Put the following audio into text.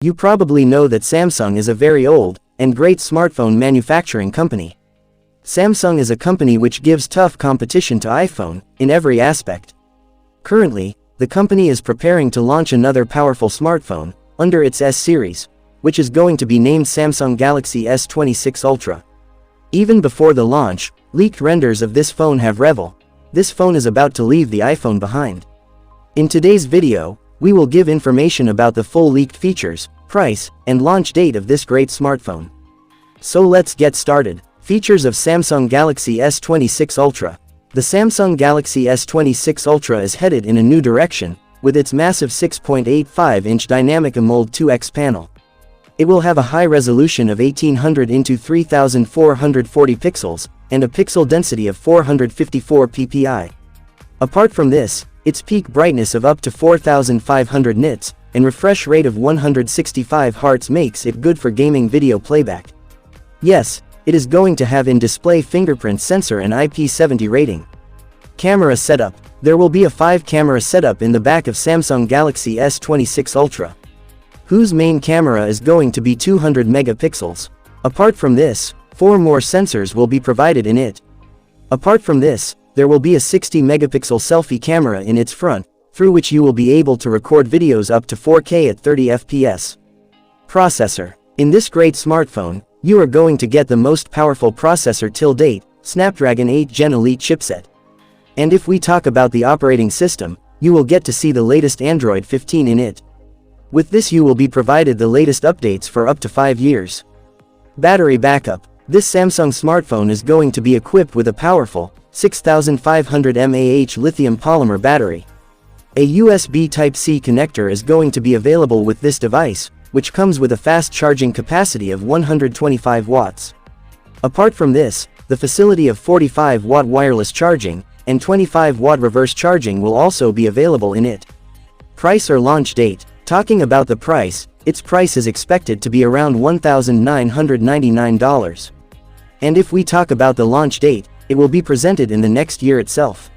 You probably know that Samsung is a very old and great smartphone manufacturing company. Samsung is a company which gives tough competition to iPhone in every aspect. Currently, the company is preparing to launch another powerful smartphone under its S series, which is going to be named Samsung Galaxy S26 Ultra. Even before the launch, leaked renders of this phone have Revel. This phone is about to leave the iPhone behind. In today's video, we will give information about the full leaked features, price, and launch date of this great smartphone. So let's get started. Features of Samsung Galaxy S26 Ultra. The Samsung Galaxy S26 Ultra is headed in a new direction, with its massive 6.85-inch Dynamic AMOLED 2X panel. It will have a high resolution of 1800 x 3440 pixels, and a pixel density of 454 ppi. Apart from this, its peak brightness of up to 4500 nits, and refresh rate of 165 Hz makes it good for gaming video playback. Yes, it is going to have in-display fingerprint sensor and IP70 rating. Camera setup. There will be a 5-camera setup in the back of Samsung Galaxy S26 Ultra, whose main camera is going to be 200 megapixels. Apart from this, 4 more sensors will be provided in it. Apart from this, there will be a 60-megapixel selfie camera in its front, through which you will be able to record videos up to 4K at 30 FPS. Processor. In this great smartphone, you are going to get the most powerful processor till date, Snapdragon 8 Gen Elite chipset. And if we talk about the operating system, you will get to see the latest Android 15 in it. With this you will be provided the latest updates for up to 5 years. Battery backup. This Samsung smartphone is going to be equipped with a powerful 6500 mAh lithium polymer battery. A USB Type-C connector is going to be available with this device, which comes with a fast charging capacity of 125 watts. Apart from this, the facility of 45-watt wireless charging and 25-watt reverse charging will also be available in it. Price or launch date. Talking about the price, its price is expected to be around $1,999. And if we talk about the launch date, it will be presented in the next year itself.